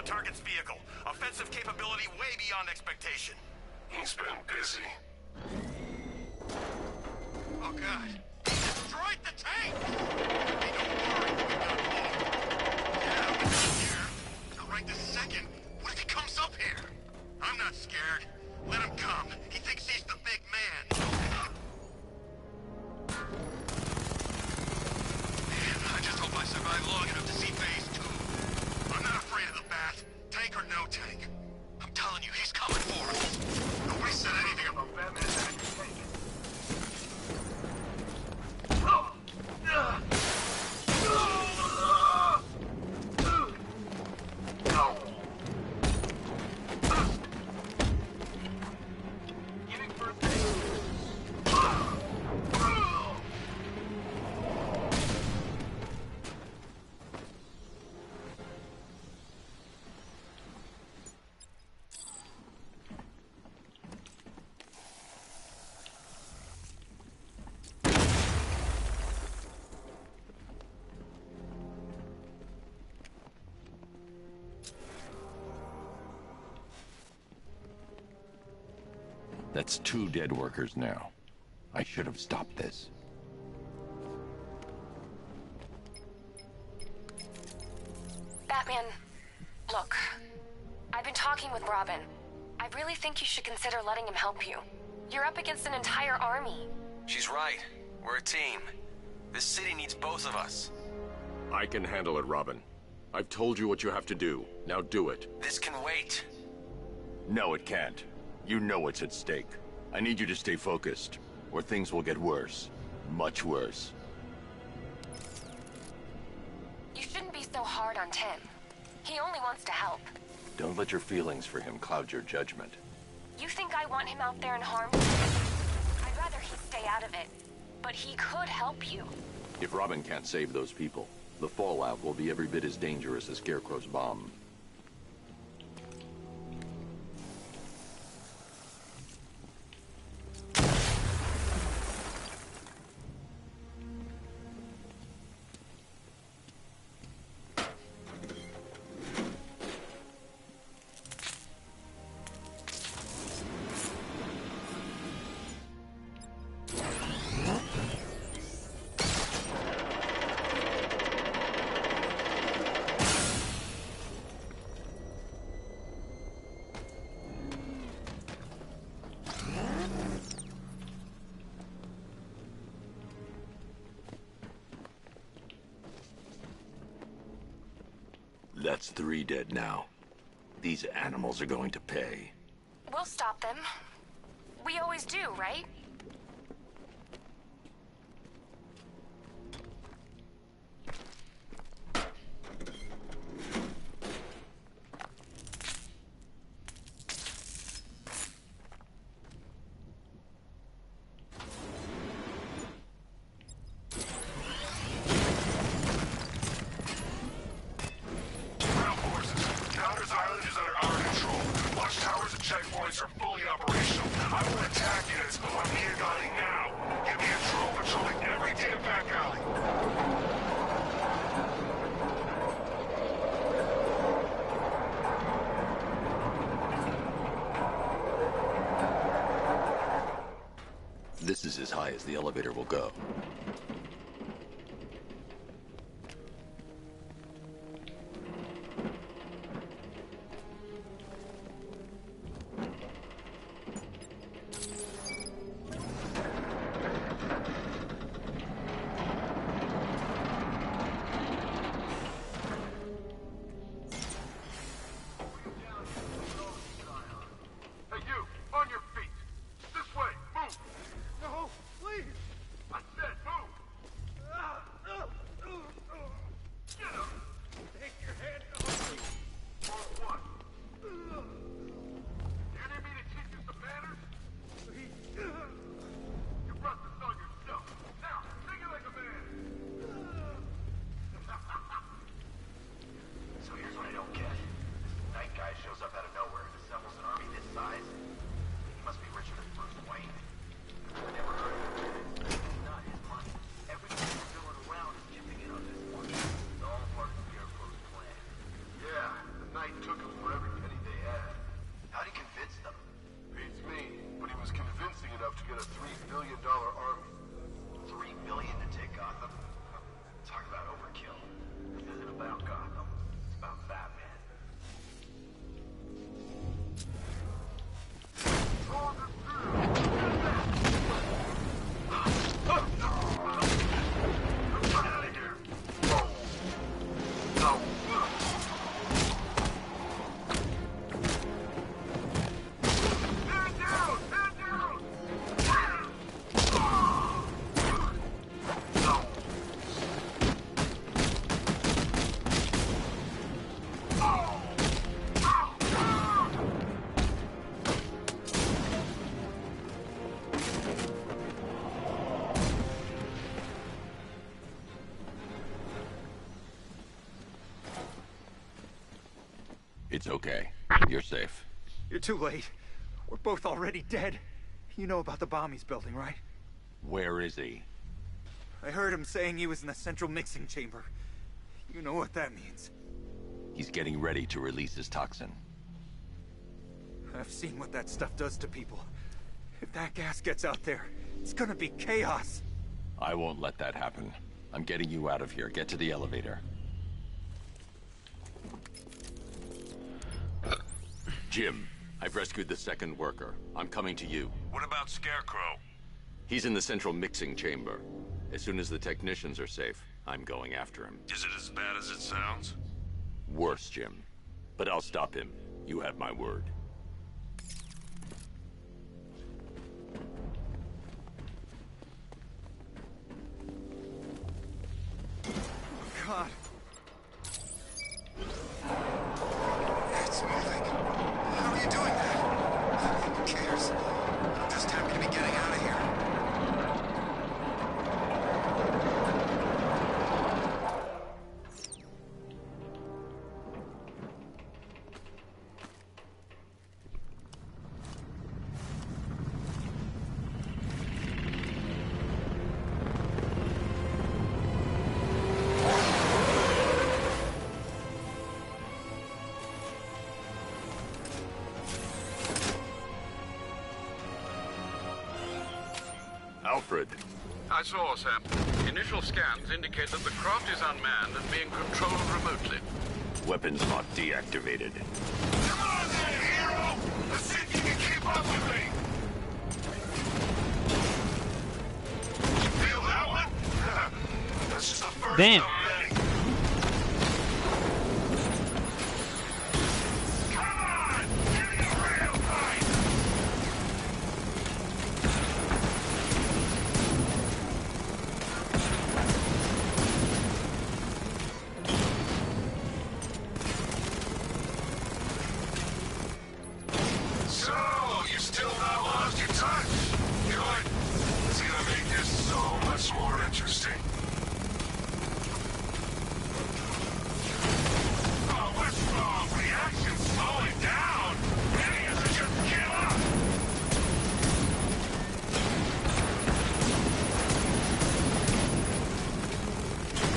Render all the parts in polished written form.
the target's vehicle. Offensive capability way beyond expectation. He's been busy. Oh, God. He destroyed the tank! Hey, don't worry. We've got a ball. Yeah, we're not here. Not right this second. What if he comes up here? I'm not scared. Let him come. He thinks he's the big man. Man, I just hope I survive long enough to see phase 2. I'm not afraid of the bat. Tank or no tank. I'm telling you, he's coming for us. Nobody said anything about Batman having to tank. That's 2 dead workers now. I should have stopped this. Batman, look. I've been talking with Robin. I really think you should consider letting him help you. You're up against an entire army. She's right. We're a team. This city needs both of us. I can handle it, Robin. I've told you what you have to do. Now do it. This can wait. No, it can't. You know what's at stake. I need you to stay focused, or things will get worse. Much worse. You shouldn't be so hard on Tim. He only wants to help. Don't let your feelings for him cloud your judgment. You think I want him out there in harm? I'd rather he stay out of it. But he could help you. If Robin can't save those people, the fallout will be every bit as dangerous as Scarecrow's bomb. That's 3 dead now. These animals are going to pay. We'll stop them. We always do, right? Checkpoints are fully operational. I will attack units on Neogani now. Get me a drone patrolling every damn back alley. This is as high as the elevator will go. Hey, you! On your feet! This way! Move! No, please! I said It's okay. You're safe. You're too late. We're both already dead. You know about the bomb he's building, right? Where is he? I heard him saying he was in the central mixing chamber. You know what that means. He's getting ready to release his toxin. I've seen what that stuff does to people. If that gas gets out there, it's gonna be chaos. I won't let that happen. I'm getting you out of here. Get to the elevator. Jim, I've rescued the second worker. I'm coming to you. What about Scarecrow? He's in the central mixing chamber. As soon as the technicians are safe, I'm going after him. Is it as bad as it sounds? Worse, Jim. But I'll stop him. You have my word. God. It's moving. How are you doing that? Who cares? I'm just happy to be getting out of here. Alfred. I saw, Sam. Initial scans indicate that the craft is unmanned and being controlled remotely. Weapons not deactivated. Come on then, hero! Let's see if you can keep up with me! Feel that one? That's just the first Damn. of many. Come on! Give me a real fight! So, you still not lost your touch? Good. It's gonna make this so much more interesting. Oh, what's wrong? Reaction's slowing down. Maybe you should just give up.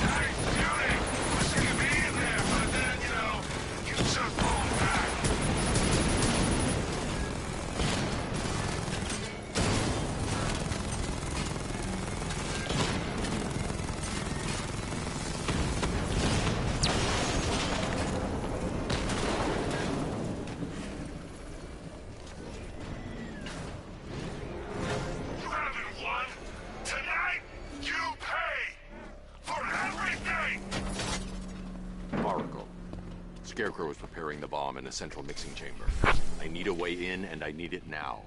Hey, Judy, wish you could be in there, but then, you just pulled back. You haven't won. Tonight, you pay for everything. Oracle. Scarecrow is preparing the bomb in the central mixing chamber. I need a way in, and I need it now.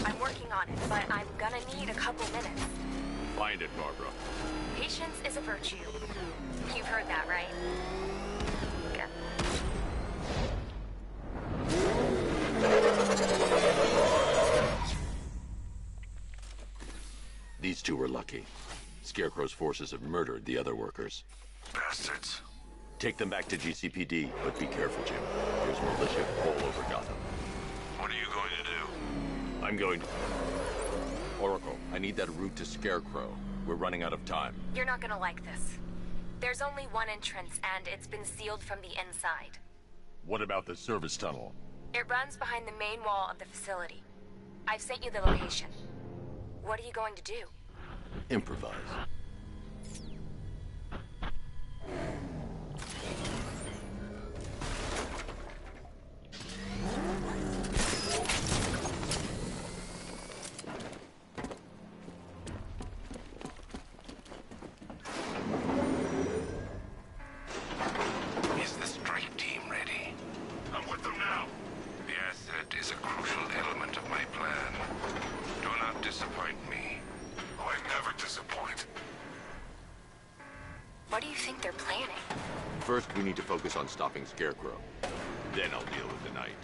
I'm working on it, but I'm gonna need a couple minutes. Find it, Barbara. Patience is a virtue. You've heard that, right? Good. These two were lucky. Scarecrow's forces have murdered the other workers. Bastards. Take them back to GCPD, but be careful, Jim. There's militia all over Gotham. What are you going to do? I'm going to... Oracle, I need that route to Scarecrow. We're running out of time. You're not gonna like this. There's only one entrance, and it's been sealed from the inside. What about the service tunnel? It runs behind the main wall of the facility. I've sent you the location. What are you going to do? Improvise. Is the strike team ready? I'm with them now. The asset is a crucial element of my plan. Do not disappoint me. Oh, I never disappoint. What do you think they're planning? First, we need to focus on stopping Scarecrow. Then I'll deal with the Knight.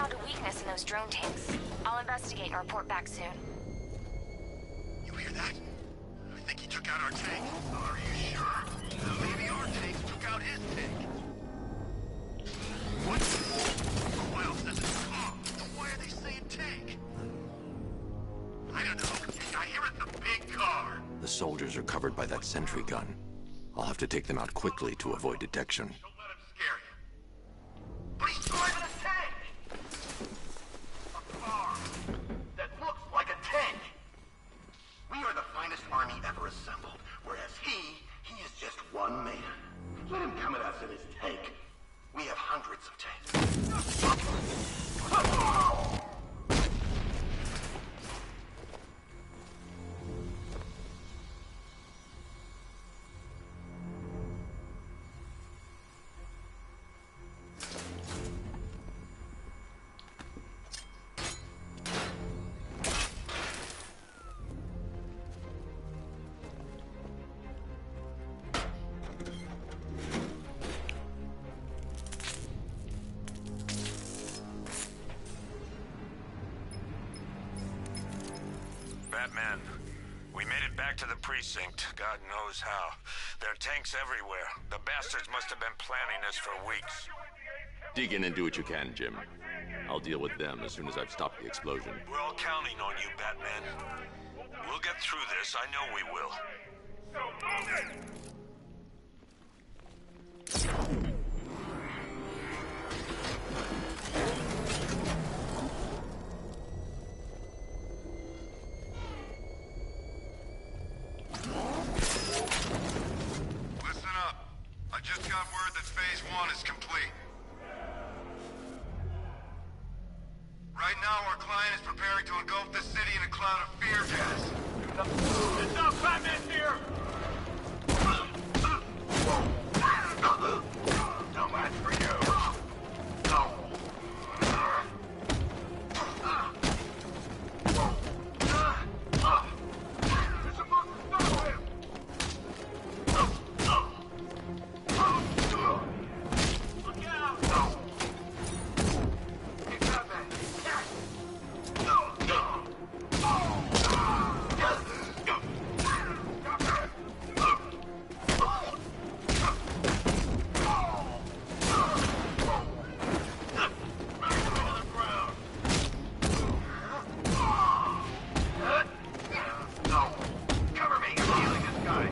found a weakness in those drone tanks. I'll investigate and report back soon. You hear that? I think he took out our tank. Are you sure? Maybe our tanks took out his tank. What? Who else says it's a car? Why are they saying tank? I don't know. I hear it's a big car. The soldiers are covered by that sentry gun. I'll have to take them out quickly to avoid detection. Don't let him scare you. But he's driving a tank! A car that looks like a tank! We are the finest army ever assembled, whereas he is just one man. Let him come at us in his tank. We have hundreds of tanks. Batman, we made it back to the precinct. God knows how. There are tanks everywhere. The bastards must have been planning this for weeks. Dig in and do what you can, Jim. I'll deal with them as soon as I've stopped the explosion. We're all counting on you, Batman. We'll get through this. I know we will. Listen up. I just got word that Phase 1 is complete. Right now, our client is preparing to engulf the city in a cloud of fear gas. It's up, Batman's here! No match for you. You're supposed to stop him! Look out! Hey, Batman! Cover me! I'm healing this guy!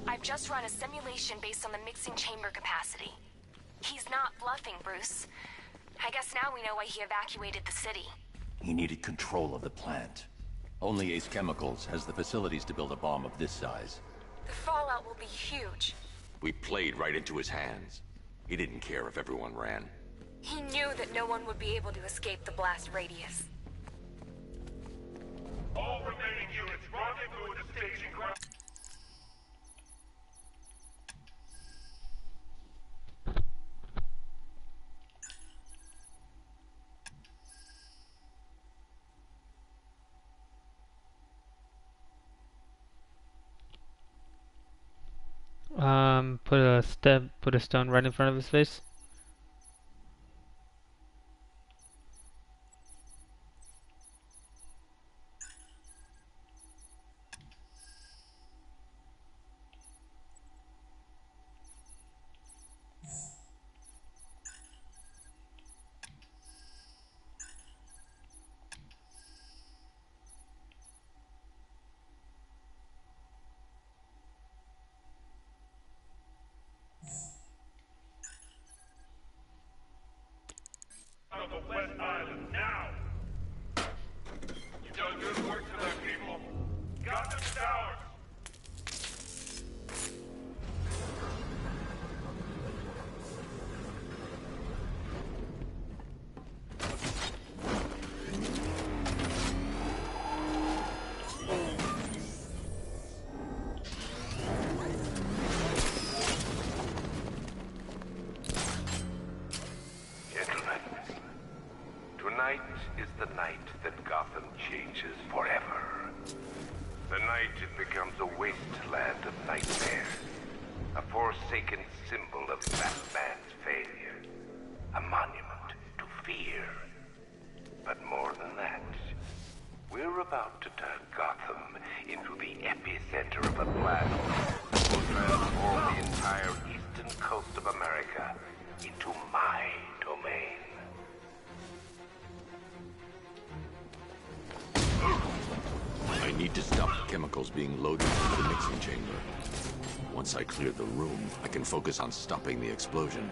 I've just run a simulation based on the mixing chamber capacity. He's not bluffing, Bruce. I guess now we know why he evacuated the city. He needed control of the plant. Only Ace Chemicals has the facilities to build a bomb of this size. The fallout will be huge. We played right into his hands. He didn't care if everyone ran. He knew that no one would be able to escape the blast radius. All remaining units, rendezvous at the staging ground. Put a stone right in front of his face. Of the West Island now! You've done good work for them people. Gotham Towers! the night that Gotham changes forever. The night it becomes a wasteland of nightmares. A forsaken symbol of Batman's failure. A monument to fear. But more than that, we're about to turn Gotham into the epicenter of a plan that will transform the entire eastern coast of America into my domain. I need to stop the chemicals being loaded into the mixing chamber. Once I clear the room, I can focus on stopping the explosion.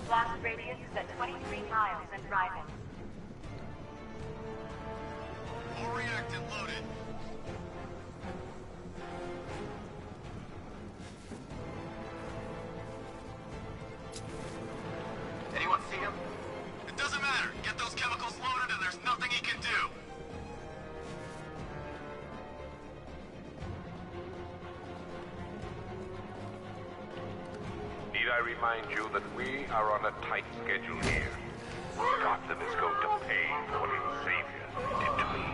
Blast radius is at 23 miles and rising. All reactant loaded. Anyone see him? It doesn't matter. Get those chemicals loaded and there's nothing he can do. Need I remind you that we are on a tight schedule here? Gotham is going to pay for what its savior did to me.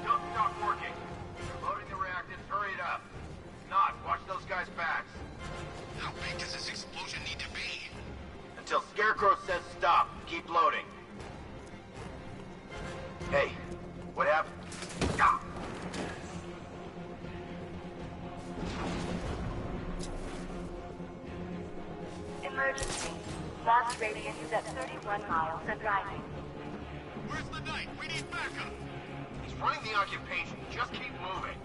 Don't stop working. You're loading the reactants. Hurry it up. Not, watch those guys' backs. How big does this explosion need to be? Until Scarecrow says stop. Keep loading. Hey, what happened? Stop! Emergency. Blast radius is at 31 miles and rising. Where's the knight? We need backup. He's running the occupation. Just keep moving.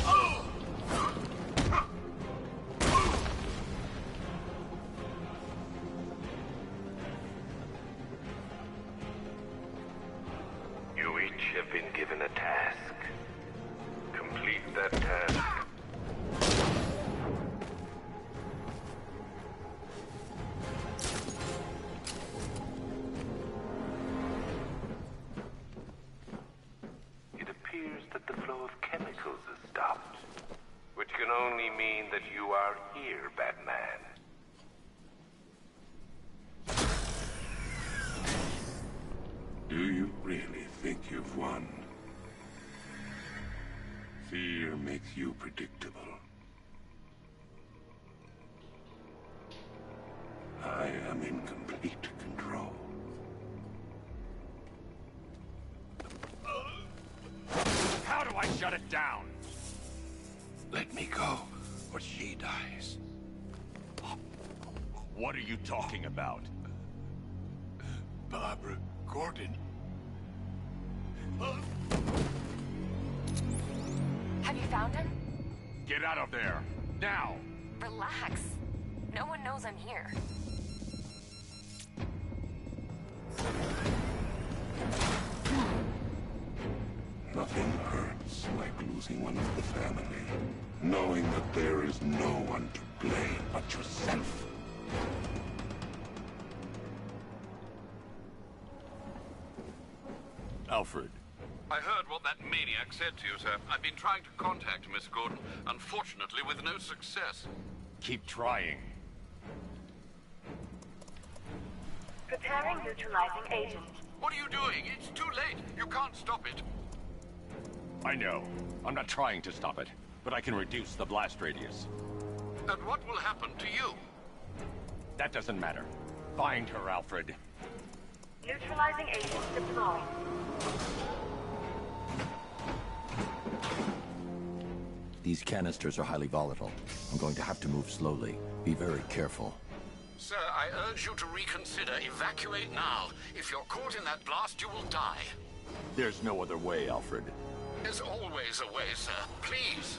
Oh! You each have been given a task. Complete that task. It appears that the flow of chemicals has stopped, which can only mean that you are here, Batman. Do you really think you've won? Fear makes you predictable. I am in complete control. How do I shut it down? Let me go, or she dies. What are you talking about? Barbara Gordon. Have you found him? Get out of there! Now! Relax. No one knows I'm here. Nothing hurts like losing one of the family. Knowing that there is no one to blame but yourself. Alfred. I heard what that maniac said to you, sir. I've been trying to contact Miss Gordon, unfortunately with no success. Keep trying. Preparing neutralizing agent. What are you doing? It's too late. You can't stop it. I know. I'm not trying to stop it, but I can reduce the blast radius. And what will happen to you? That doesn't matter. Find her, Alfred. Neutralizing agent deployed. These canisters are highly volatile. I'm going to have to move slowly. Be very careful. Sir, I urge you to reconsider. Evacuate now. If you're caught in that blast, you will die. There's no other way, Alfred. There's always a way, sir. Please.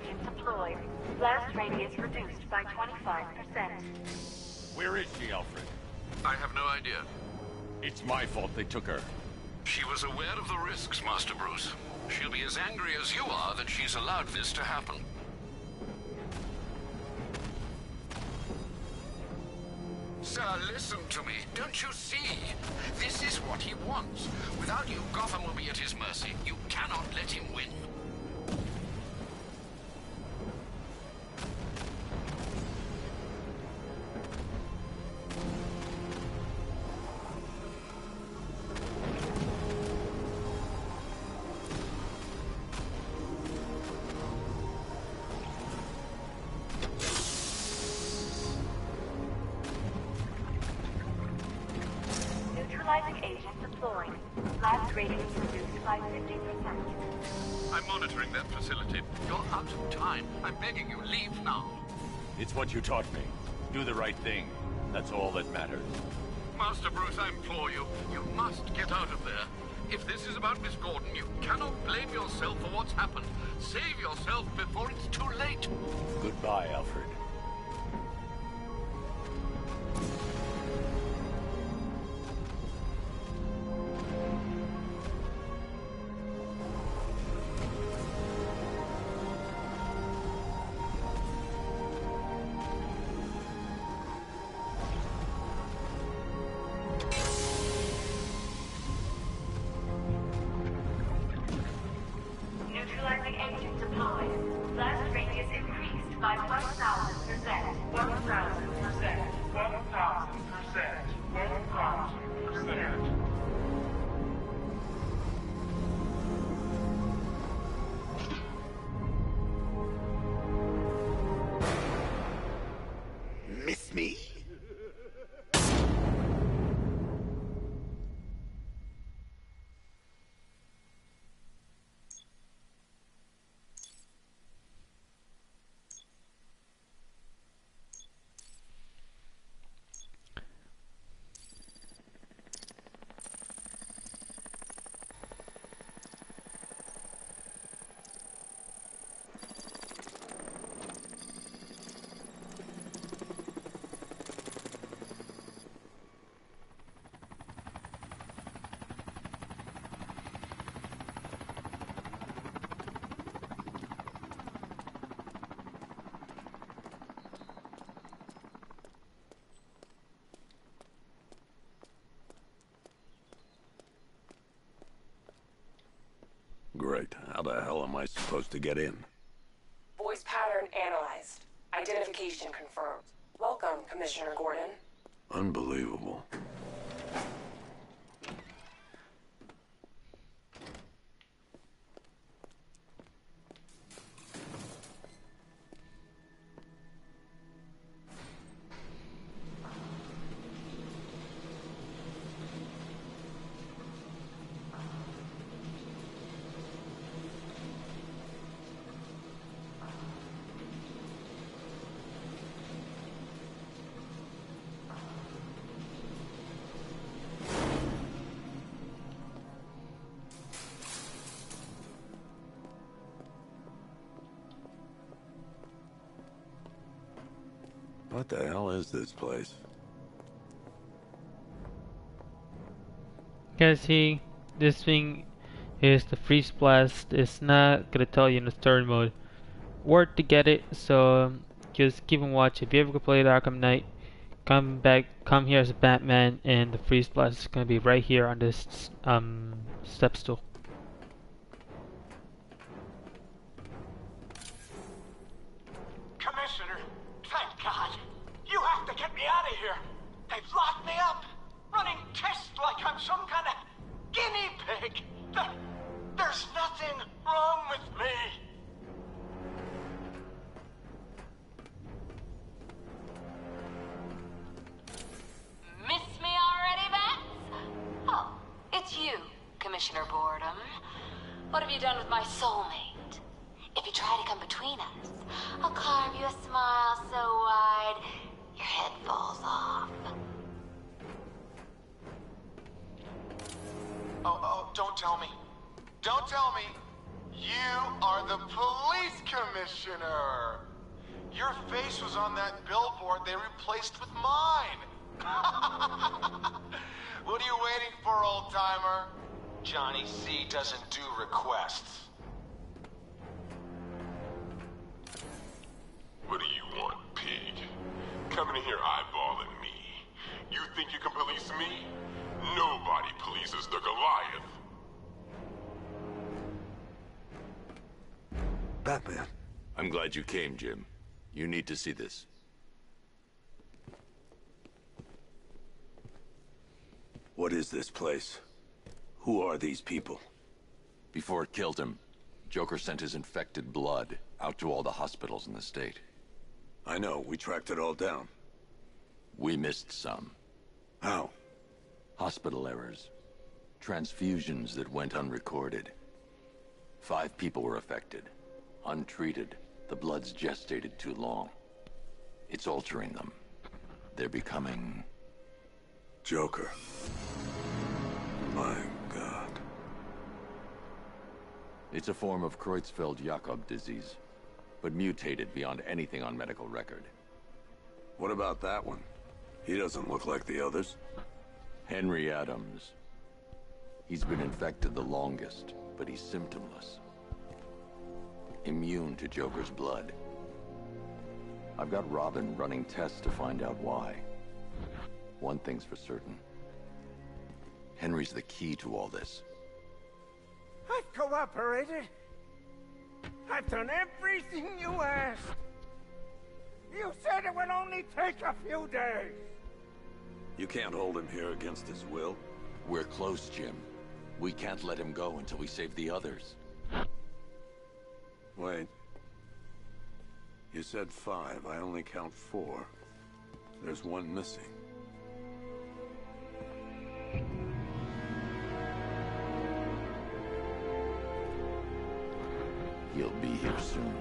agent deployed. Blast radius reduced by 25%. Where is she, Alfred? I have no idea. It's my fault they took her. She was aware of the risks, Master Bruce. She'll be as angry as you are that she's allowed this to happen. Sir, listen to me. Don't you see? This is what he wants. Without you, Gotham will be at his mercy. You cannot let him win. Neutralizing agent deployed. Blast radius reduced by 50%. I'm monitoring that facility. You're out of time. I'm begging you, leave now. It's what you taught me. Do the right thing. That's all that matters. Master Bruce, I implore you, you must get out of there. If this is about Miss Gordon, you cannot blame yourself for what's happened. Save yourself before it's too late. Goodbye, Alfred. Neutralizing agent deployed. Blast radius increased by 1,000%. 1,000%. 1,000%. 1,000%. Miss me? Great. How the hell am I supposed to get in? Voice pattern analyzed. Identification confirmed. Welcome, Commissioner Gordon. Unbelievable. What the hell is this place? Guys, see, this thing is the freeze blast. It's not gonna tell you in the story mode where to get it, so just keep and watch. If you ever play Arkham Knight, come here as Batman, and the freeze blast is gonna be right here on this step stool. Commissioner, thank God. You have to get me out of here. They've locked me up, running tests like I'm some kind of guinea pig. There's nothing wrong with me. Miss me already, Bats? Oh, it's you, Commissioner Boredom. What have you done with my soulmate? If you try to come between us, I'll carve you a smile so wide, your head falls off. Oh, don't tell me. Don't tell me. You are the police commissioner! Your face was on that billboard they replaced with mine! What are you waiting for, old-timer? Johnny C doesn't do requests. What do you want, pig? Coming in here eyeballing me. You think you can police me? Nobody polices the Goliath. Batman. I'm glad you came, Jim. You need to see this. What is this place? Who are these people? Before it killed him, Joker sent his infected blood out to all the hospitals in the state. I know, we tracked it all down. We missed some. How? Hospital errors. Transfusions that went unrecorded. 5 people were affected. Untreated, the blood's gestated too long. It's altering them. They're becoming... Joker. My God. It's a form of Creutzfeldt-Jakob disease, but mutated beyond anything on medical record. What about that one? He doesn't look like the others. Henry Adams. He's been infected the longest, but he's symptomless. Immune to Joker's blood. I've got Robin running tests to find out why. One thing's for certain. Henry's the key to all this. I've cooperated. I've done everything you asked. You said it would only take a few days. You can't hold him here against his will. We're close, Jim. We can't let him go until we save the others. Wait. You said 5. I only count 4. There's one missing. He'll be here soon.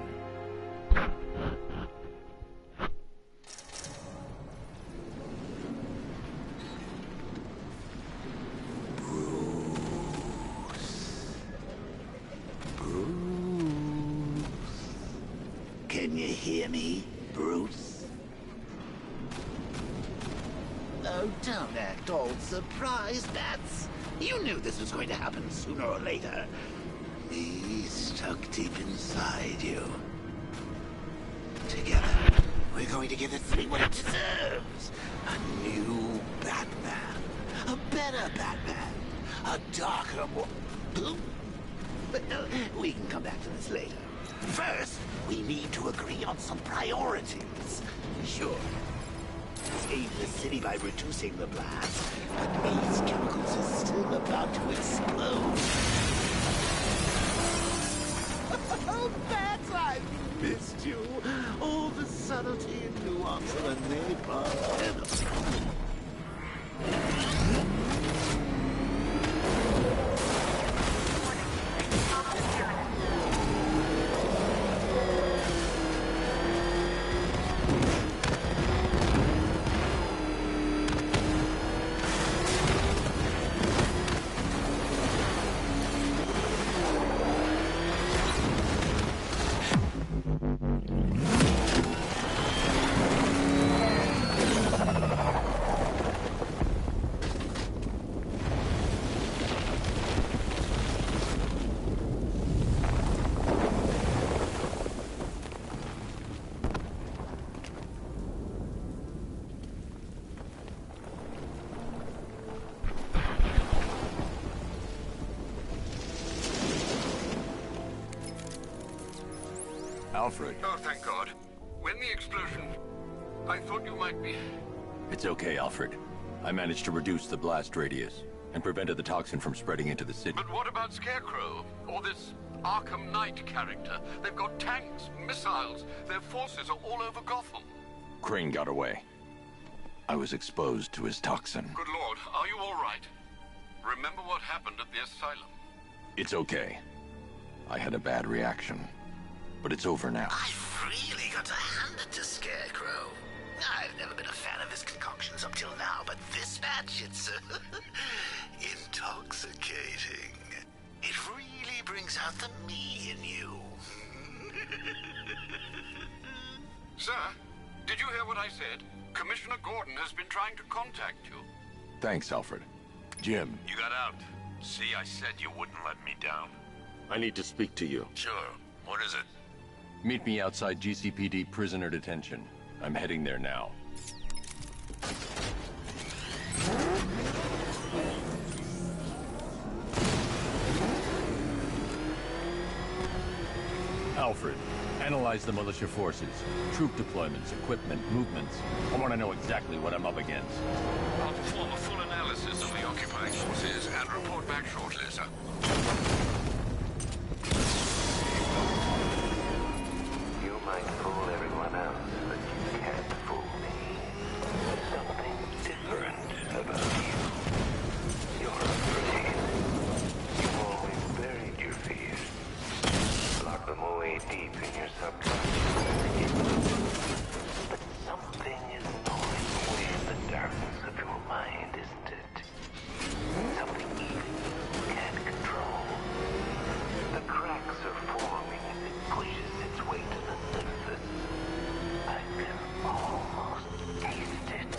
Can you hear me, Bruce? Oh, don't act all surprised, Bats. You knew this was going to happen sooner or later. Me stuck deep inside you. Together, we're going to give this city what it deserves. A new Batman. A better Batman. A darker, more... But we can come back to this later. First, we need to agree on some priorities. Sure. Save the city by reducing the blast, but these chemicals are still about to explode. Oh, Bats, I've missed you. All the subtlety and nuance of a napalm. Alfred. Oh, thank God. When the explosion... I thought you might be... It's okay, Alfred. I managed to reduce the blast radius and prevented the toxin from spreading into the city. But what about Scarecrow? Or this Arkham Knight character? They've got tanks, missiles. Their forces are all over Gotham. Crane got away. I was exposed to his toxin. Good Lord, are you all right? Remember what happened at the asylum? It's okay. I had a bad reaction. But it's over now. I've really got to hand it to Scarecrow. I've never been a fan of his concoctions up till now, but this batch, it's intoxicating. It really brings about the me in you. Sir, did you hear what I said? Commissioner Gordon has been trying to contact you. Thanks, Alfred. Jim. You got out. See, I said you wouldn't let me down. I need to speak to you. Sure. What is it? Meet me outside GCPD prisoner detention. I'm heading there now. Alfred, analyze the militia forces, troop deployments, equipment, movements. I want to know exactly what I'm up against. I'll perform a full analysis of the occupying forces and report back shortly, sir. You might fool everyone else, but you can't fool me. There's something different about you. You're afraid. You've always buried your fears. Lock them away deep in your subconscious. But something is gnawing away in the darkness of your mind, isn't it? Something even you can't control. The cracks are forming as it pushes its way to the surface. I can almost taste it.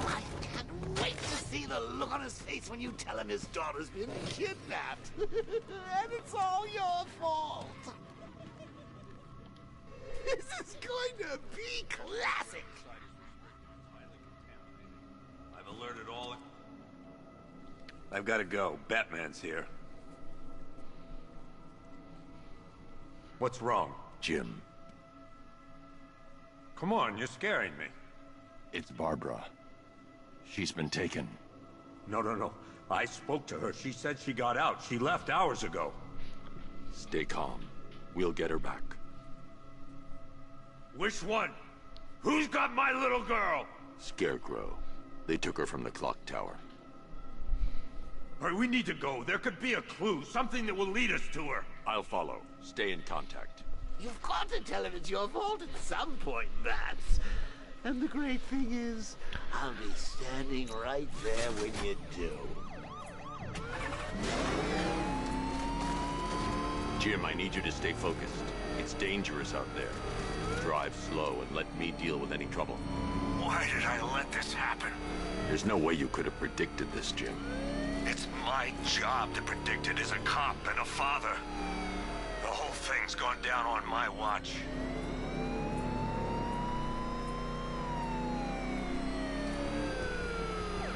I can't wait to see the look on his face when you tell him his daughter's been kidnapped. And it's all your fault. This is going to be classic. I've alerted all... I've got to go. Batman's here. What's wrong? Jim. Come on, you're scaring me. It's Barbara. She's been taken. No. I spoke to her. She said she got out. She left hours ago. Stay calm. We'll get her back. Which one? Who's got my little girl? Scarecrow. They took her from the clock tower. All right, we need to go. There could be a clue, something that will lead us to her. I'll follow. Stay in contact. You've got to tell him it's your fault at some point, Bats. And the great thing is, I'll be standing right there when you do. Jim, I need you to stay focused. It's dangerous out there. Drive slow and let me deal with any trouble. Why did I let this happen? There's no way you could have predicted this, Jim. It's my job to predict it as a cop and a father. The whole thing's gone down on my watch.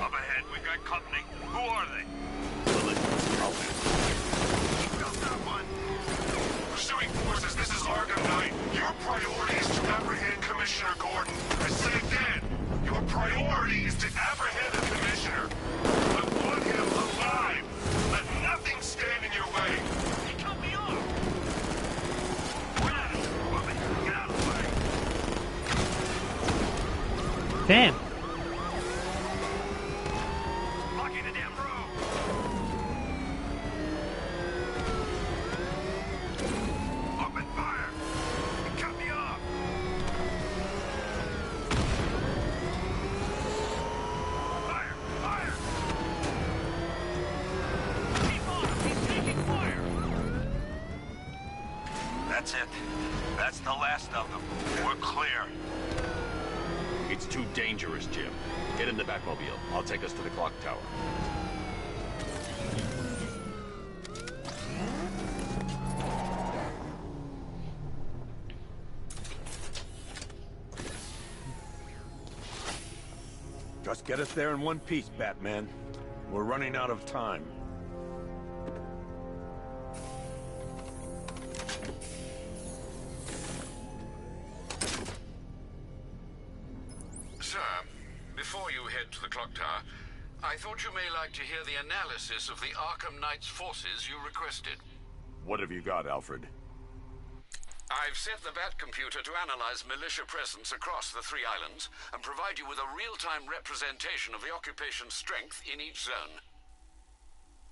Up ahead, we've got company. Who are they? Got that one. Pursuing forces, this is ARKHAM Knight. Your priority is to apprehend Commissioner Gordon. I say again, your priority is to apprehend the Commissioner. I want him alive. Let nothing stand in your way. He cut me off. Get out of here, woman. Get out of the way. Damn. Blocking the damn road. Open fire. He cut me off. Fire! Fire! Keep on! He's taking fire! That's it. That's the last of them. We're clear. It's too dangerous, Jim. Get in the Batmobile. I'll take us to the clock tower. Just get us there in one piece, Batman. We're running out of time. Sir, before you head to the clock tower, I thought you may like to hear the analysis of the ARKHAM Knight's forces you requested. What have you got, Alfred? I've set the Bat computer to analyze militia presence across the 3 islands and provide you with a real-time representation of the occupation's strength in each zone.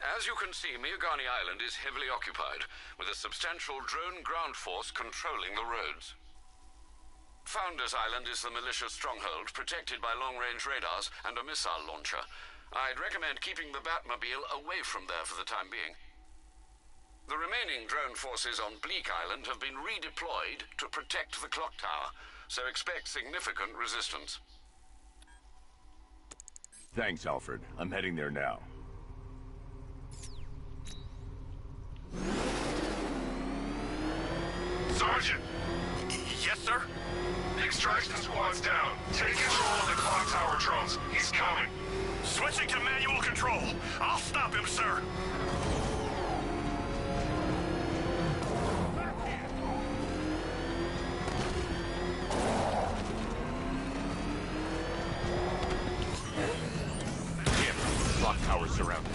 As you can see, Miagani Island is heavily occupied, with a substantial drone ground force controlling the roads. Founders Island is the militia stronghold, protected by long-range radars and a missile launcher. I'd recommend keeping the Batmobile away from there for the time being. The remaining drone forces on Bleak Island have been redeployed to protect the clock tower, so expect significant resistance. Thanks, Alfred. I'm heading there now. Sergeant! Yes, sir? The extraction squad's down. Take control of the clock tower drones. He's coming. Switching to manual control. I'll stop him, sir. Clock tower surrounded.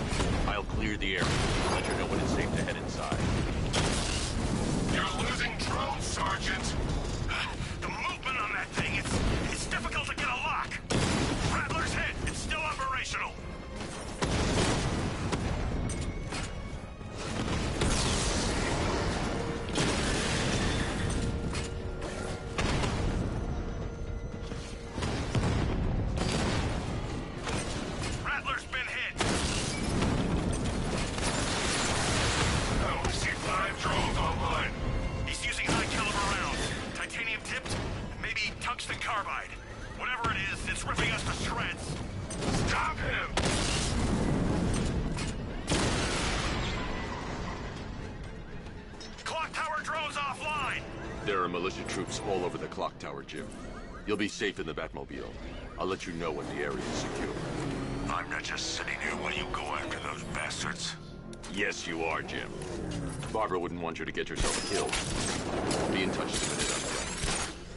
I'll clear the area. Let you know when it's safe to head inside. You're losing drones, Sergeant. The movement on that thing, it's difficult to get a lock. Rattler's head, it's still operational. Rattler's been hit. I only see 5 drones online. He's using high caliber rounds. Titanium tipped, maybe tungsten carbide. Whatever it is, it's ripping us to shreds. Stop him! Clock tower drones offline! There are militia troops all over the clock tower, Jim. You'll be safe in the Batmobile. I'll let you know when the area is secure. I'm not just sitting here while you go after those bastards. Yes, you are, Jim. Barbara wouldn't want you to get yourself killed. Be in touch the minute I'm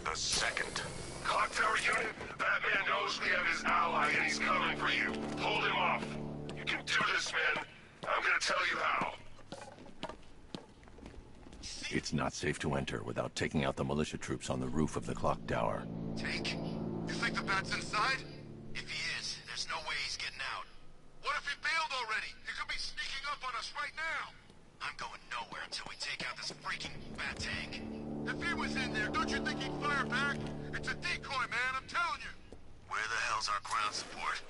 done. The second. Clock tower unit, Batman knows we have his ally and he's coming for you. Hold him off. You can do this, man. I'm gonna tell you how. It's not safe to enter without taking out the militia troops on the roof of the clock tower. Tank? You think the Bat's inside? If he is, there's no way he's getting out. What if he bailed already? He could be sneaking up on us right now. I'm going nowhere until we take out this freaking Bat tank. If he was in there, don't you think he'd fire back? It's a decoy, man, I'm telling you. Where the hell's our ground support?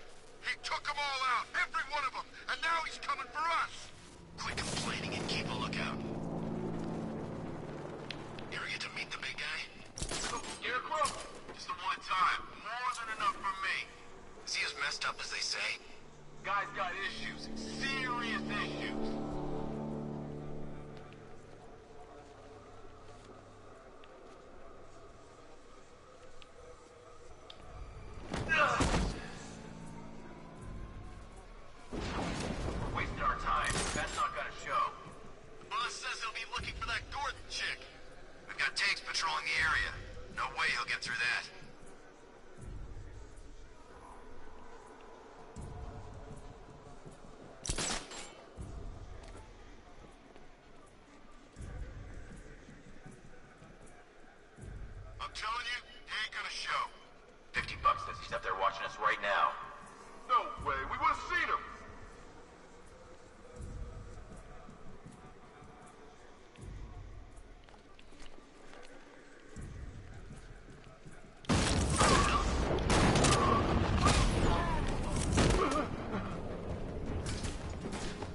He took them all out, every one of them, and now he's coming for us. Quit complaining and keep a lookout. You ever get to meet the big guy? Scarecrow? Just the one time. More than enough for me. Is he as messed up as they say? Guy's got issues. Serious issues. Wasting our time. That's not gonna show. Boss says he'll be looking for that Gordon chick. We've got tanks patrolling the area. No way he'll get through that. I'm telling you, he ain't gonna show. $50 says he's up there watching us right now. No way, we would've seen him.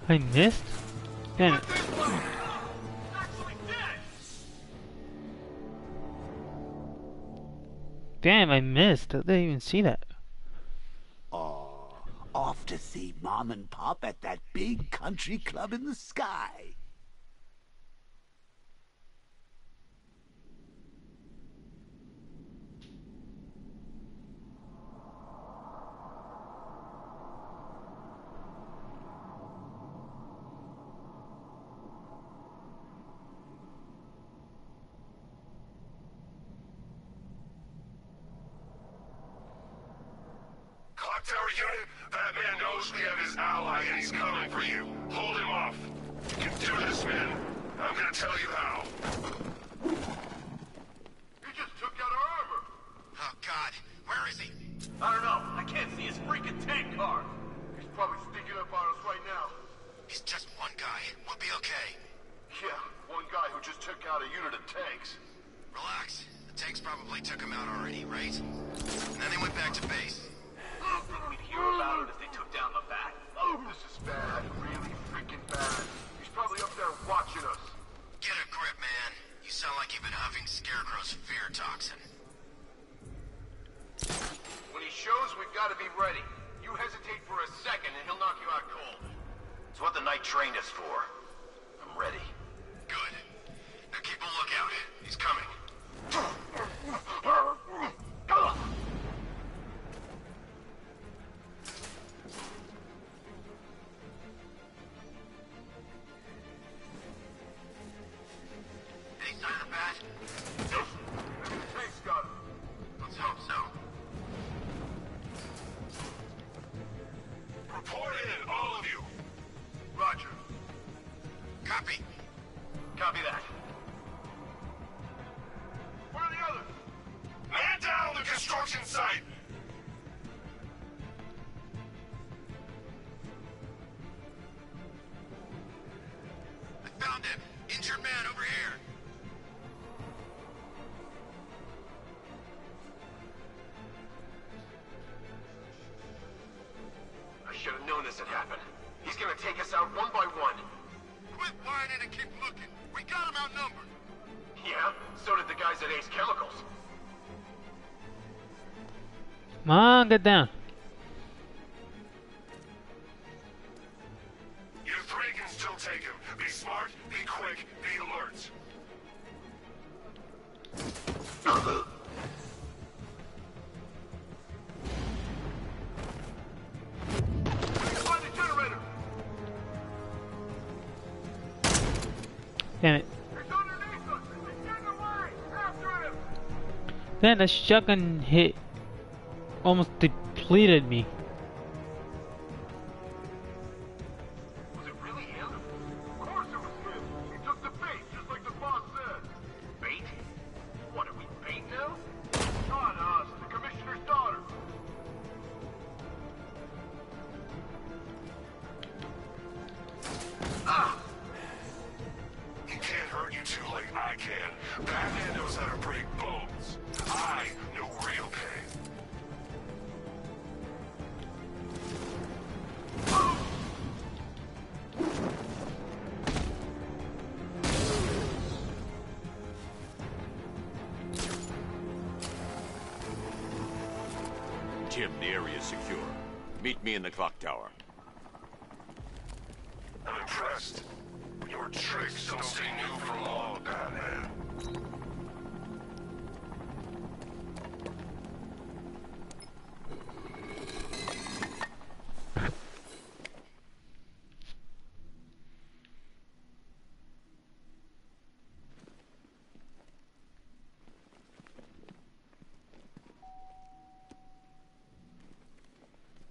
I missed? Damn it. Damn, I missed. I didn't even see that. Oh, off to see Mom and Pop at that big country club in the sky. Clock tower unit, Batman knows we have his ally and he's coming for you. Hold him off. You can do this, man. I'm gonna tell you how. He just took out our armor. Oh, God. Where is he? I don't know. I can't see his freaking tank car. He's probably sneaking up on us right now. He's just one guy. We'll be okay. Yeah, one guy who just took out a unit of tanks. Relax. The tank's probably probably took him out already, right? And then they went back to base. We'd hear about it if they took down the bat. This is bad, really freaking bad. He's probably up there watching us. Get a grip, man. You sound like you've been huffing Scarecrow's fear toxin. When he shows, we've got to be ready. You hesitate for a second and he'll knock you out cold. It's what the Knight trained us for. I'm ready. Good. Now keep a lookout. He's coming. Any sign of the bat? Nope. Maybe the tank's got him. Let's hope so. Report in, all of you. Roger. Copy. Copy that. Where are the others? Man down the construction site! I found him. Injured man over here. I should have known this would happen. He's gonna take us out one by one. Quit whining and keep looking. We got him outnumbered. Yeah, so did the guys at Ace Chemicals. Come on, get down. You three can still take him. Be smart, be quick, be alert. Find the generator. Damn it. He's underneath us. He's getting away. After him. Then the shotgun hit almost depleted me. Was it really him? Of course it was him. He took the bait, just like the boss said. Bait? What, are we bait now? Not us, the commissioner's daughter. Ah! He can't hurt you two like I can. Batman knows how to break bones. I know real pain. Jim, the area is secure. Meet me in the clock tower. I'm impressed. Your tricks don't stay new for long, Batman.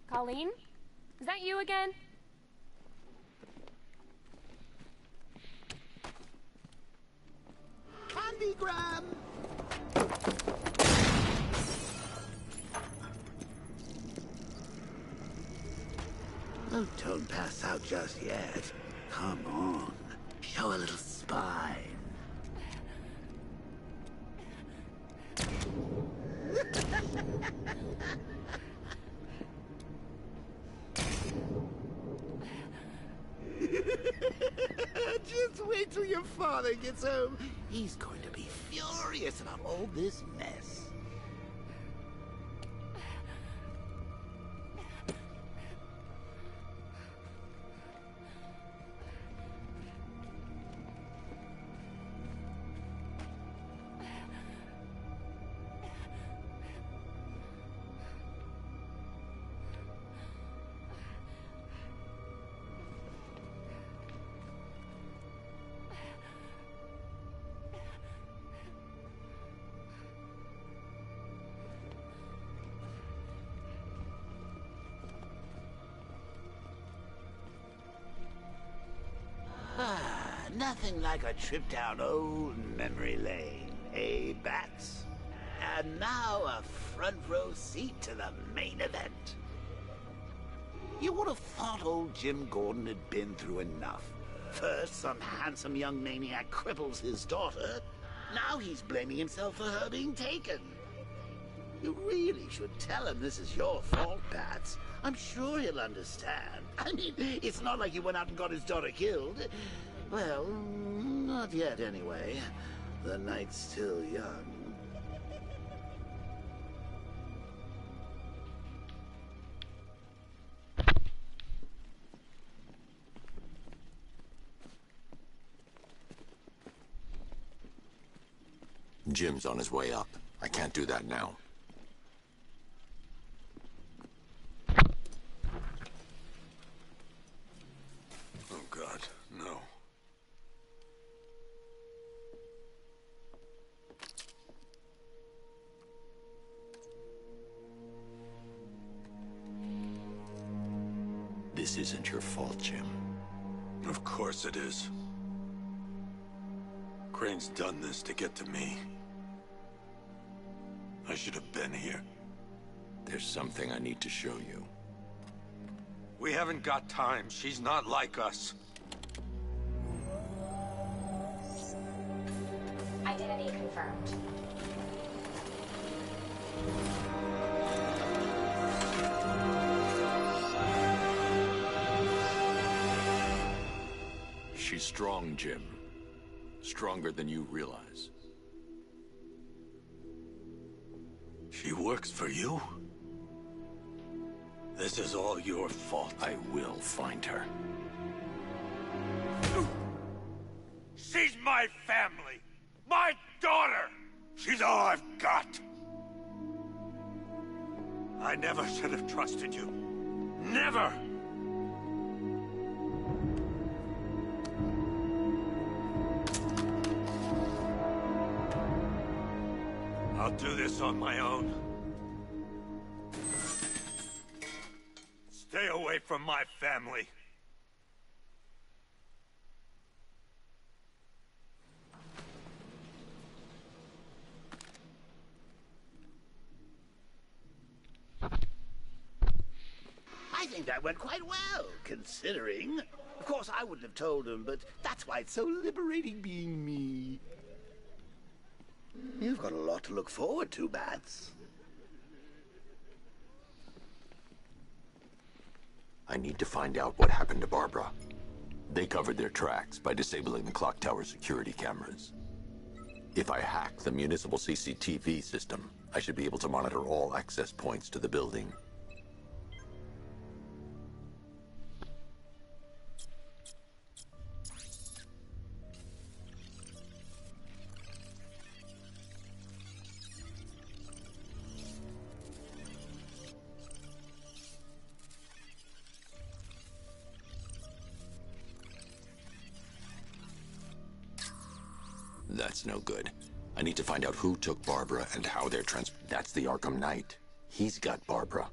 Colleen? Is that you again? Candygram! Oh, don't pass out just yet. Come on. Show a little spine. Just wait till your father gets home. He's going to be furious about all this mess. Nothing like a trip down old memory lane, eh, Bats? And now a front row seat to the main event. You would have thought old Jim Gordon had been through enough. First, some handsome young maniac cripples his daughter, Now he's blaming himself for her being taken. You really should tell him this is your fault, Bats. I'm sure he'll understand. I mean, it's not like you went out and got his daughter killed. Well, not yet anyway. The night's still young. Jim's on his way up. I can't do that now. Oh, God, no. This isn't your fault, Jim. Of course it is. Crane's done this to get to me. I should have been here. There's something I need to show you. We haven't got time. She's not like us. Identity confirmed. She's strong, Jim. Stronger than you realize. She works for you? This is all your fault. I will find her. She's my family! My daughter! She's all I've got! I never should have trusted you. Never! I'll do this on my own. Stay away from my family. I think that went quite well, considering. Of course, I wouldn't have told him, but that's why it's so liberating being me. You've got a lot to look forward to, Bats. I need to find out what happened to Barbara. They covered their tracks by disabling the clock tower security cameras. If I hack the municipal CCTV system, I should be able to monitor all access points to the building. That's no good. I need to find out who took Barbara and how they're That's the Arkham Knight. He's got Barbara.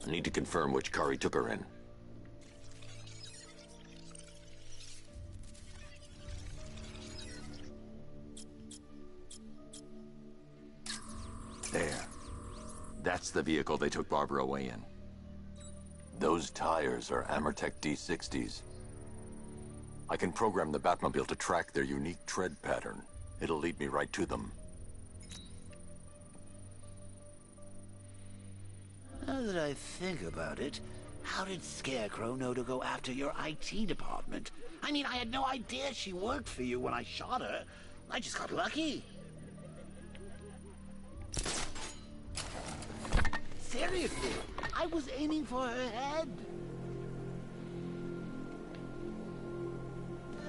I need to confirm which car he took her in. There. That's the vehicle they took Barbara away in. Those tires are Amertech D60s. I can program the Batmobile to track their unique tread pattern. It'll lead me right to them. Now that I think about it, how did Scarecrow know to go after your IT department? I mean, I had no idea she worked for you when I shot her. I just got lucky. Seriously, I was aiming for her head.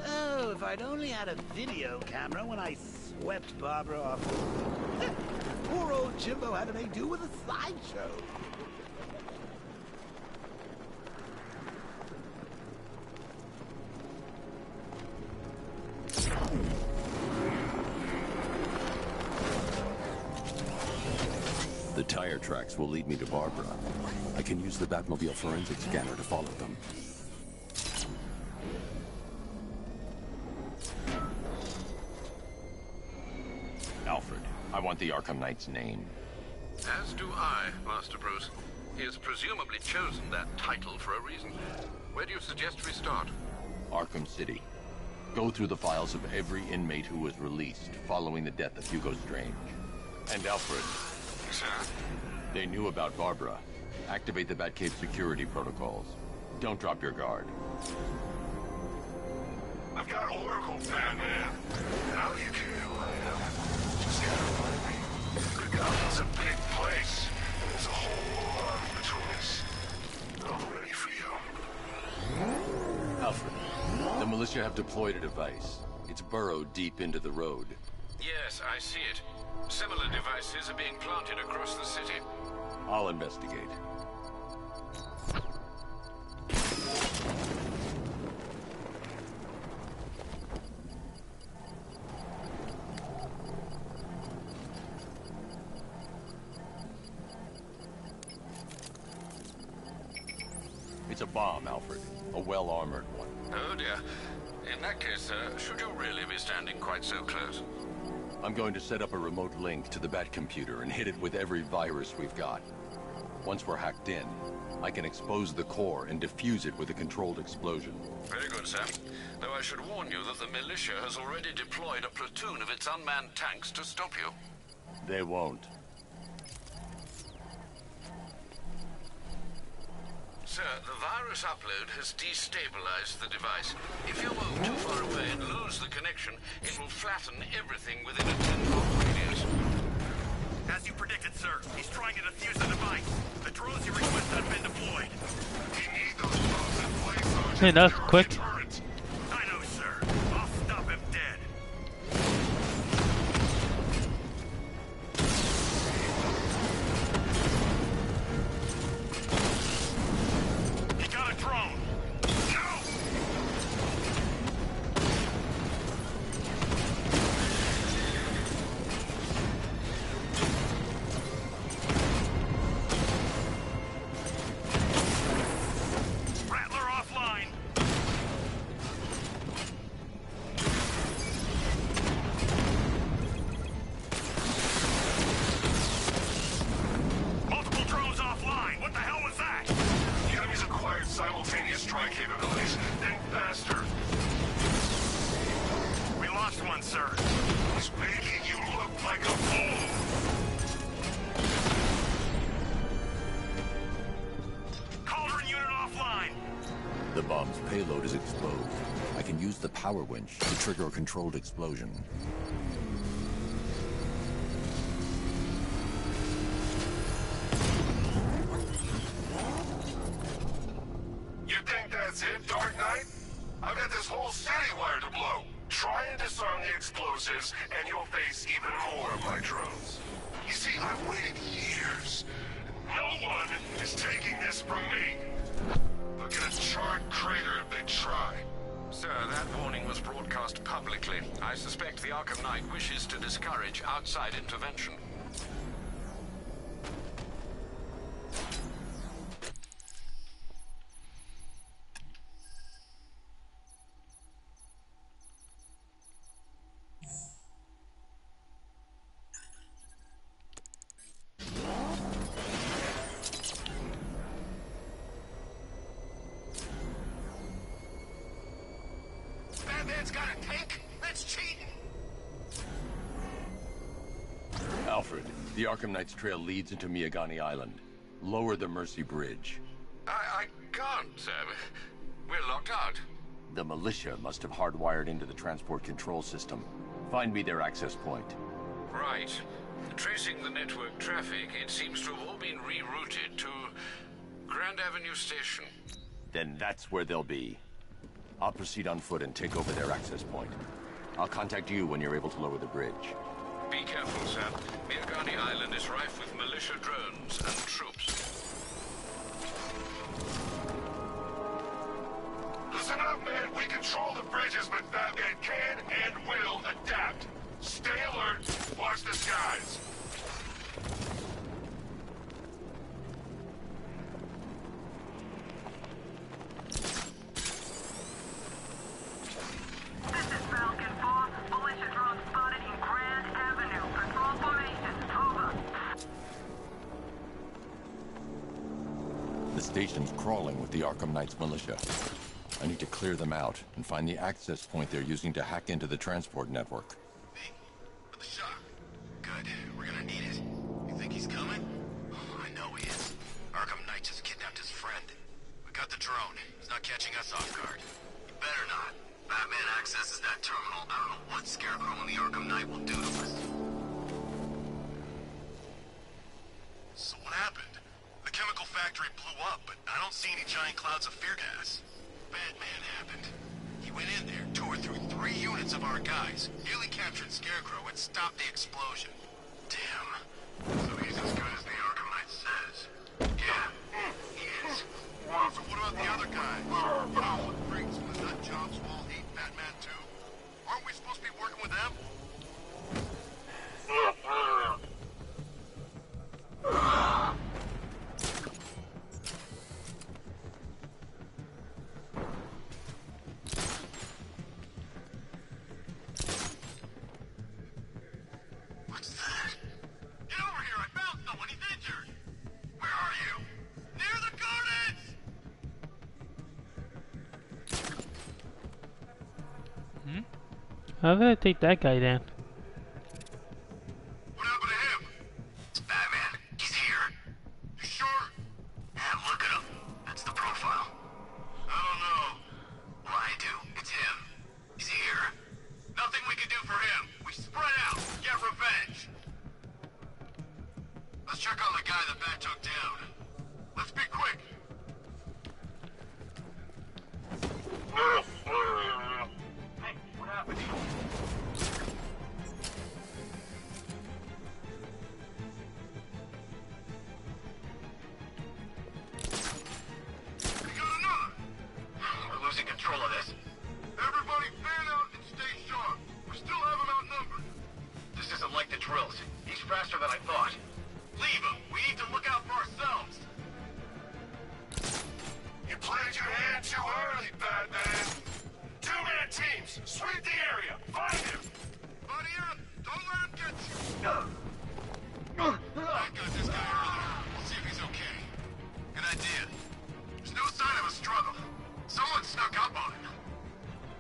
Oh, if I'd only had a video camera when I swept Barbara off. Poor old Jimbo had to make do with a slideshow. The tire tracks will lead me to Barbara. I can use the Batmobile forensic scanner to follow them. Alfred, I want the Arkham Knight's name. As do I, Master Bruce. He has presumably chosen that title for a reason. Where do you suggest we start? Arkham City. Go through the files of every inmate who was released following the death of Hugo Strange. And Alfred. Sir? They knew about Barbara. Activate the Batcave security protocols. Don't drop your guard. I've got Oracle, Batman. How do you do? Just gotta find me. The Gotham's a big place. There's a whole lot between us. I'm ready for you. Alfred, the militia have deployed a device. It's burrowed deep into the road. Yes, I see it. Similar devices are being planted across the city. I'll investigate. It's a bomb, Alfred. A well-armored one. Oh dear. In that case, should you really be standing quite so close? I'm going to set up a remote link to the Bat computer and hit it with every virus we've got. Once we're hacked in, I can expose the core and defuse it with a controlled explosion. Very good, Sam. Though I should warn you that the militia has already deployed a platoon of its unmanned tanks to stop you. They won't. Sir, the virus upload has destabilized the device. If you move too far away and lose the connection, it will flatten everything within a 10-block radius. As you predicted, sir, he's trying to defuse the device. The drones you requested have been deployed. We need those drones in place. Hey, that's quick. I know, sir. I'll stop him dead. He got a drone. No! Rattler offline. Multiple drones offline. What the hell was that? The enemy's acquired simultaneous strike capabilities. Think faster. We lost one, sir. He's making you look like a fool. Cauldron unit offline. The bomb's payload is exposed. I can use the power winch to trigger a controlled explosion. You think that's it, Dark Knight? I've got this whole city wired to blow. Try and disarm the explosives, and you'll face even more of my drones. You see, I've waited years. No one is taking this from me. They'll get a charred crater if they try. Sir, that warning was broadcast publicly. I suspect the Arkham Knight wishes to discourage outside intervention. Batman's got a tank? That's cheating! Alfred, the Arkham Knight's trail leads into Miagani Island. Lower the Mercy Bridge. I can't, sir. We're locked out. The militia must have hardwired into the transport control system. Find me their access point. Right. Tracing the network traffic, it seems to have all been rerouted to Grand Avenue Station. Then that's where they'll be. I'll proceed on foot and take over their access point. I'll contact you when you're able to lower the bridge. Be careful, sir. Miagani Island is rife with militia drones and troops. Listen up, man. We control the bridges, but Batman can and will adapt. Stay alert. Watch the skies. This is Falcon 4. Militia drone spotted in Grand Avenue. Patrol formation. Over. The station's crawling with the Arkham Knight's militia. I need to clear them out and find the access point they're using to hack into the transport network. Hey, with the shock. Good. We're gonna need it. You think he's coming? Oh, I know he is. Arkham Knight just kidnapped his friend. We got the drone. He's not catching us off guard. He better not. Batman accesses that terminal. I don't know what Scarecrow and the Arkham Knight will do to us. So what happened? The chemical factory blew up, but I don't see any giant clouds of fear gas. Batman happened. He went in there, tore through 3 units of our guys, nearly captured Scarecrow, and stopped the explosion. Damn. So he's as good as the Arkham Knight says. Yeah, he is. So what about the other guys? You know what brings the nut jobs who all hate Batman too? Aren't we supposed to be working with them? What's that? Get over here! I found someone! He's injured! Where are you? Near the gardens! How did I take that guy down? What happened to him? It's Batman. He's here. You sure? Yeah, look at him. That's the profile. I don't know. Well, I do. It's him. He's here. Nothing we can do for him. We spread out. Get revenge. Let's check on the guy the Bat took down. Let's be quick. Hey, what happened? We got another! We're losing control of this. Everybody fan out and stay sharp. We still have him outnumbered. This isn't like the drills. He's faster than I thought. Leave him. We need to look out for ourselves. You played your hand too early, Batman. 2-man teams, sweep the area. Find him. Buddy, don't let him get you. I got this guy earlier. See if he's okay. Good idea. There's no sign of a struggle. Someone snuck up on him.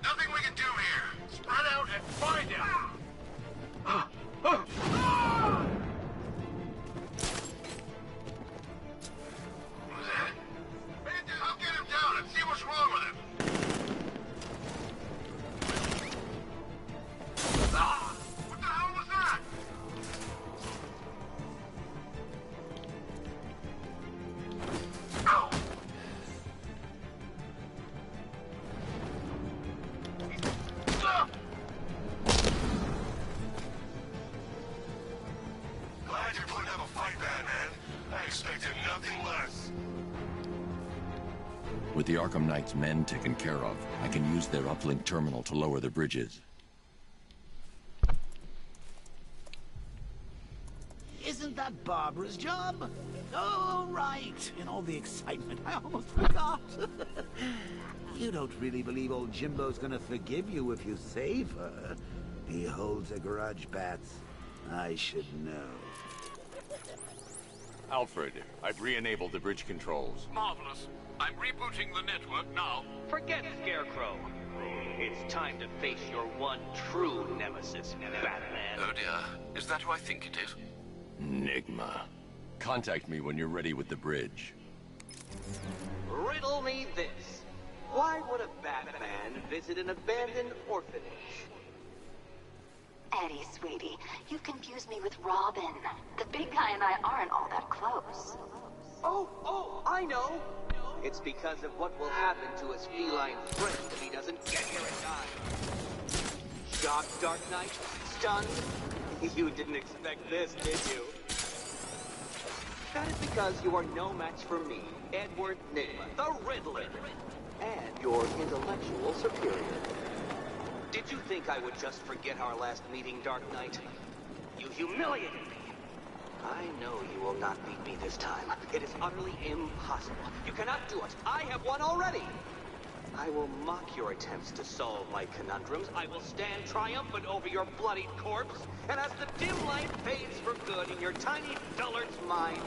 Nothing we can do here. Spread out and find him. Who's that? Bandit, I'll get him down and see what's wrong with him. What the hell was that? Ow! Glad you're putting up a fight, Batman. I expected nothing less. With the Arkham Knight's men taken care of, I can use their uplink terminal to lower the bridges. Isn't that Barbara's job? Oh, right. In all the excitement, I almost forgot. You don't really believe old Jimbo's gonna forgive you if you save her. He holds a grudge, Bats. I should know. Alfred, I've re-enabled the bridge controls. Marvelous. I'm rebooting the network now. Forget Scarecrow. It's time to face your one true nemesis, Batman. Oh dear. Is that who I think it is? Enigma. Contact me when you're ready with the bridge. Riddle me this. Why would a Batman visit an abandoned orphanage? Eddie, sweetie, you've confused me with Robin. The big guy and I aren't all that close. Oh, I know. It's because of what will happen to his feline friend if he doesn't get here in time. Shocked, Dark Knight? Stunned? You didn't expect this, did you? That is because you are no match for me, Edward Nigma, the Riddler, and your intellectual superior. Did you think I would just forget our last meeting, Dark Knight? You humiliated me. I know you will not beat me this time. It is utterly impossible. You cannot do it. I have won already. I will mock your attempts to solve my conundrums. I will stand triumphant over your bloodied corpse. And as the dim light fades for good in your tiny dullard's mind,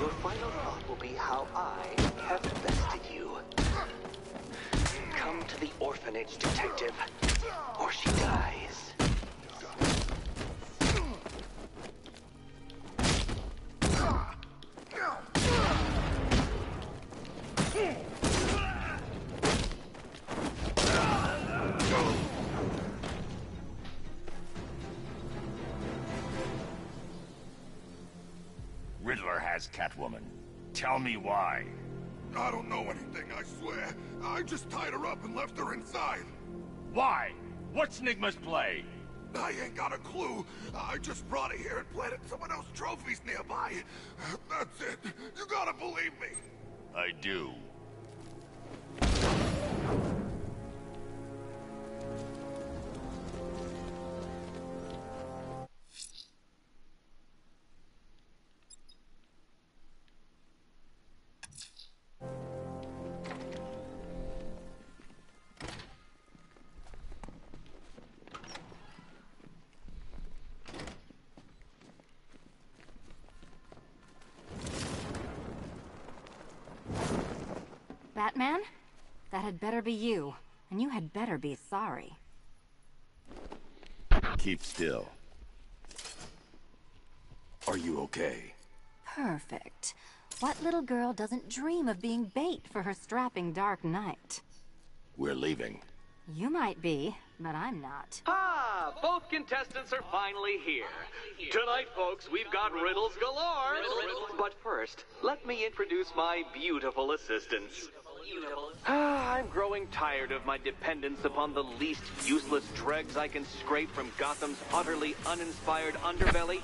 your final thought will be how I have bested you. orphanage, detective, or she dies. Riddler has Catwoman. Tell me why. I don't know anything, I swear. I just tied her up and left her inside. Why? What's Nigma's play? I ain't got a clue. I just brought her here and planted some of those trophies nearby. That's it. You gotta believe me. I do. Batman? That had better be you. And you had better be sorry. Keep still. Are you okay? Perfect. What little girl doesn't dream of being bait for her strapping Dark Knight? We're leaving. You might be, but I'm not. Ah, both contestants are finally here. Tonight, folks, we've got riddles galore. But first, let me introduce my beautiful assistants. I'm growing tired of my dependence upon the least useless dregs I can scrape from Gotham's utterly uninspired underbelly.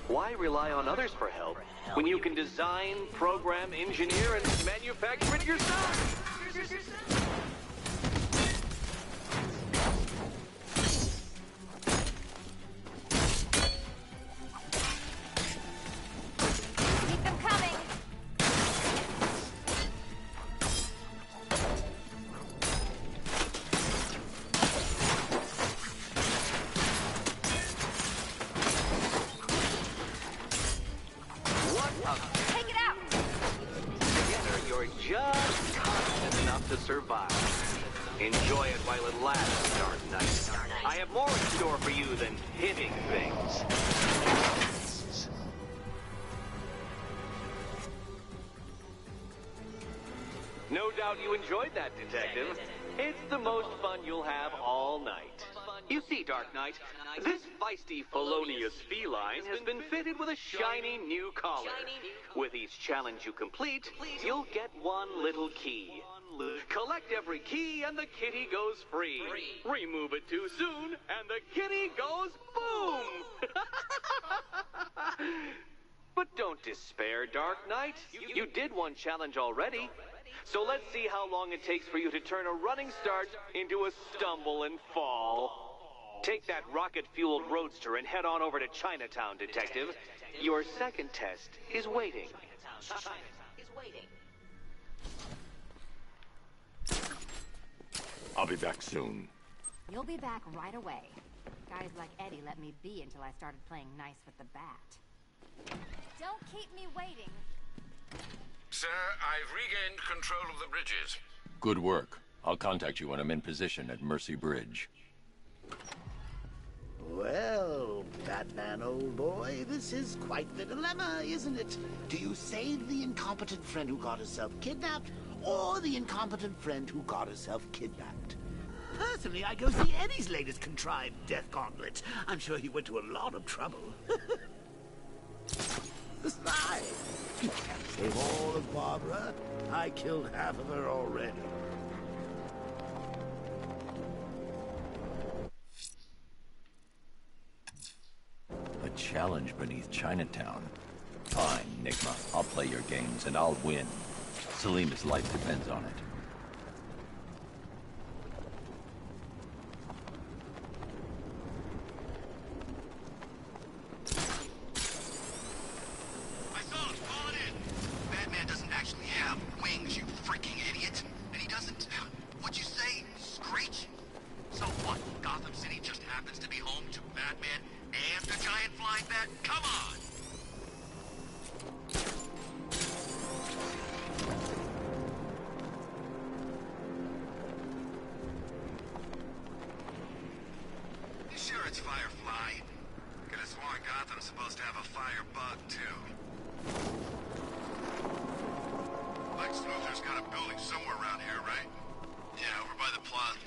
Why rely on others for help when you can design, program, engineer, and manufacture it yourself? Keep them coming! Take it out! Together, you're just confident enough to survive. Enjoy it while it lasts, Dark Knight. I have more in store for you than hitting things. No doubt you enjoyed that, Detective. It's the most fun you'll have all night. You see, Dark Knight, this feisty, felonious feline has been fitted with a shiny new collar. With each challenge you complete, you'll get one little key. Collect every key and the kitty goes free. Remove it too soon and the kitty goes boom! But don't despair, Dark Knight. You did one challenge already. So let's see how long it takes for you to turn a running start into a stumble and fall. Take that rocket-fueled roadster and head on over to Chinatown, Detective. Your second test is waiting. I'll be back soon. You'll be back right away. Guys like Eddie let me be until I started playing nice with the bat. Don't keep me waiting. Sir, I've regained control of the bridges. Good work. I'll contact you when I'm in position at Mercy Bridge. Well, Batman, old boy, this is quite the dilemma, isn't it? Do you save the incompetent friend who got herself kidnapped, or the incompetent friend who got herself kidnapped? Personally, I go see Eddie's latest contrived death gauntlet. I'm sure he went to a lot of trouble. Besides, you can't save all of Barbara. I killed half of her already. A challenge beneath Chinatown. Fine, Nigma. I'll play your games and I'll win. Selena's life depends on it. Gotham's supposed to have a fire bug, too. Lex Luthor's got a building somewhere around here, right? Yeah, over by the plaza.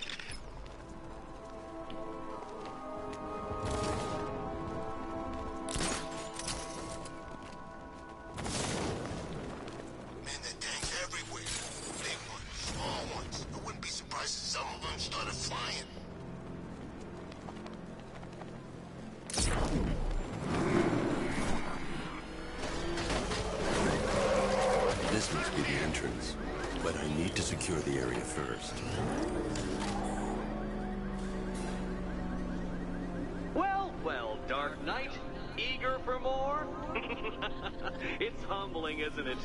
Man, there are tanks everywhere. Big ones, small ones. I wouldn't be surprised if some of them started flying. This must be the entrance, but I need to secure the area first. Well, well, Dark Knight, eager for more? It's humbling, isn't it?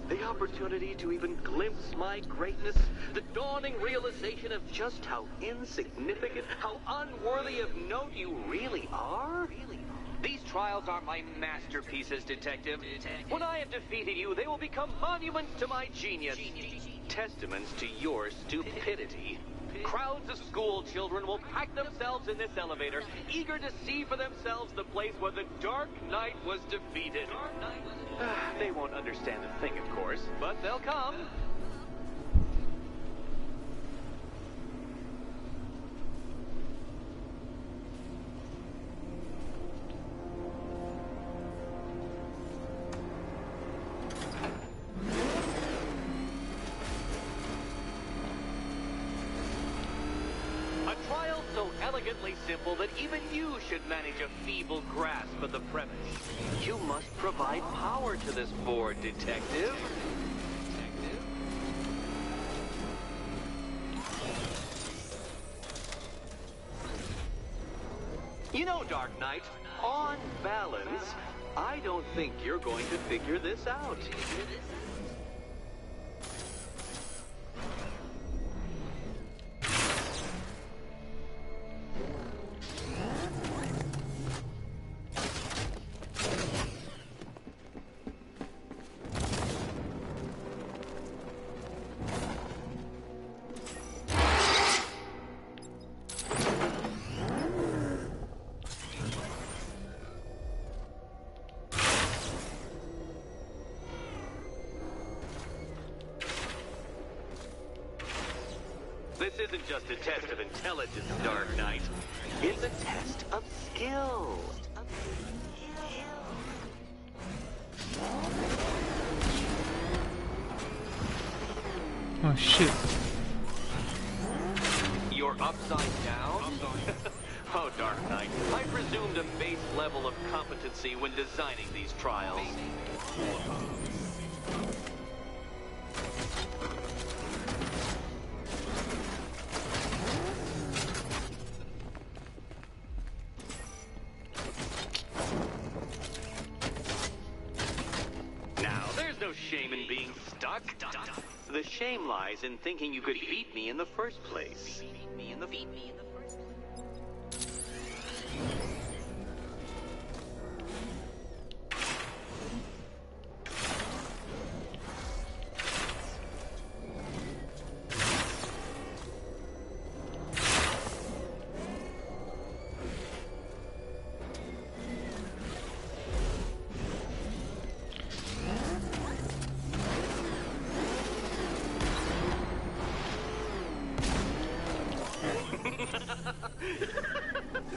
The opportunity to even glimpse my greatness, the dawning realization of just how insignificant, how unworthy of note you really are? These trials are my masterpieces, Detective. When I have defeated you, they will become monuments to my genius. Testaments to your stupidity. Crowds of school children will pack themselves in this elevator, eager to see for themselves the place where the Dark Knight was defeated. They won't understand a thing, of course, but they'll come. Elegantly simple that even you should manage a feeble grasp of the premise. You must provide power to this board, Detective. You know, Dark Knight, on balance, I don't think you're going to figure this out. This isn't just a test of intelligence, Dark Knight. It's a test of skill. Oh, shoot. You're upside down? Oh, Dark Knight, I presumed a base level of competency when designing these trials. Shame in being stuck. The shame lies in thinking you could beat me in the first place.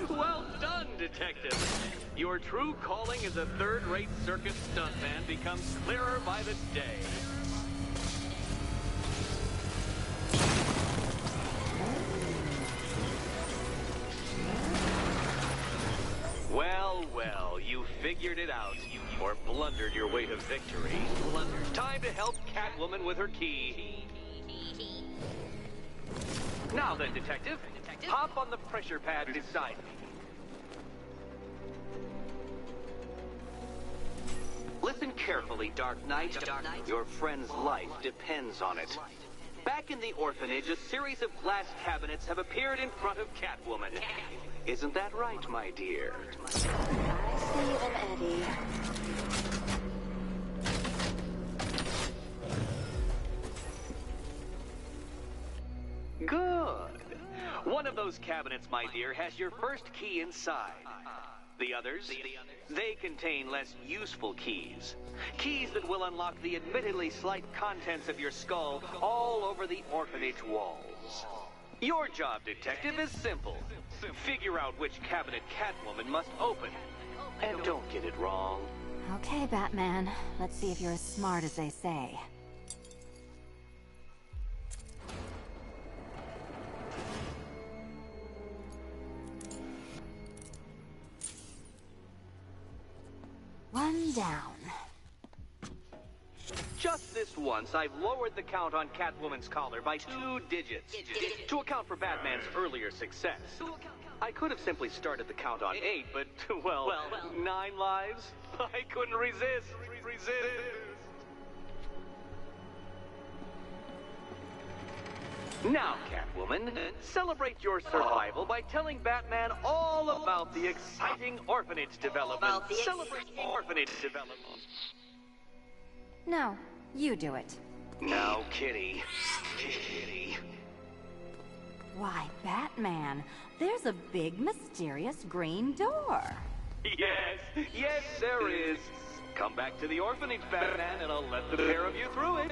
Well done, Detective. Your true calling as a third-rate circus stuntman becomes clearer by the day. Well, well, you figured it out, or blundered your way to victory. Time to help Catwoman with her key. Now then, Detective, hop on the pressure pad beside me. Listen carefully, Dark Knight. Your friend's life depends on it. Back in the orphanage, a series of glass cabinets have appeared in front of Catwoman. Isn't that right, my dear? I see them, Eddie. Good. One of those cabinets, my dear, has your first key inside. The others? They contain less useful keys. Keys that will unlock the admittedly slight contents of your skull all over the orphanage walls. Your job, Detective, is simple. Figure out which cabinet Catwoman must open. And don't get it wrong. Okay, Batman. Let's see if you're as smart as they say. One down. Just this once, I've lowered the count on Catwoman's collar by 2 digits to account for Batman's earlier success. I could have simply started the count on 8, but, well, 9 lives? I couldn't resist. Now, Catwoman, celebrate your survival by telling Batman all about the exciting orphanage development. Celebrate orphanage development. No, you do it. Now, Kitty. Kitty. Why, Batman, there's a big, mysterious green door. Yes, there is. Come back to the orphanage, Batman, and I'll let the pair of you through it.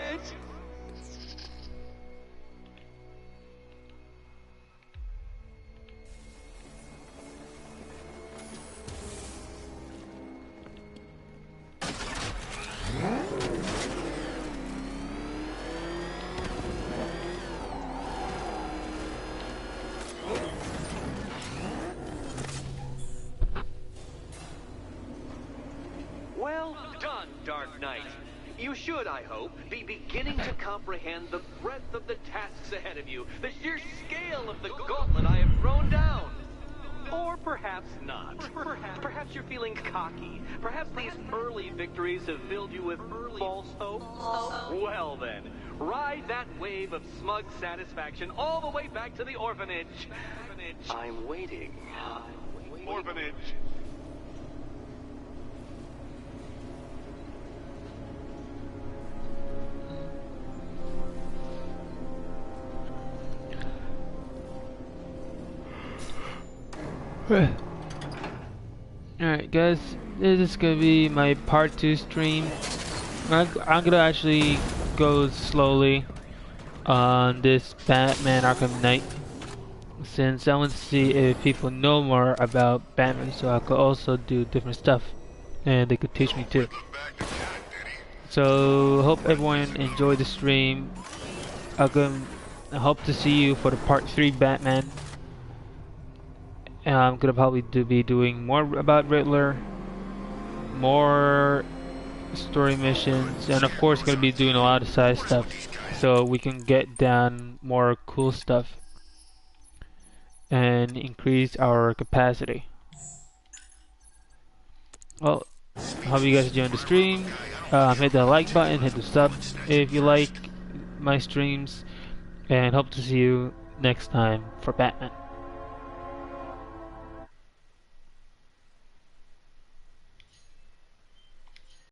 Well done, Dark Knight. You should, I hope, be beginning to comprehend the breadth of the tasks ahead of you, the sheer scale of the gauntlet I have thrown down. Or perhaps not. Perhaps you're feeling cocky. Perhaps these early victories have filled you with false hope. Well then, ride that wave of smug satisfaction all the way back to the orphanage. I'm waiting. Orphanage. Alright guys, this is gonna be my part 2 stream. I'm gonna actually go slowly on this Batman Arkham Knight, since I want to see if people know more about Batman, so I could also do different stuff and they could teach me too. So hope everyone enjoyed the stream. I hope to see you for the part 3 Batman. And I'm gonna probably be doing more about Riddler, more story missions, and of course gonna be doing a lot of side stuff so we can get down more cool stuff and increase our capacity. Well, I hope you guys enjoyed the stream. Hit the like button, hit the sub if you like my streams, and hope to see you next time for Batman.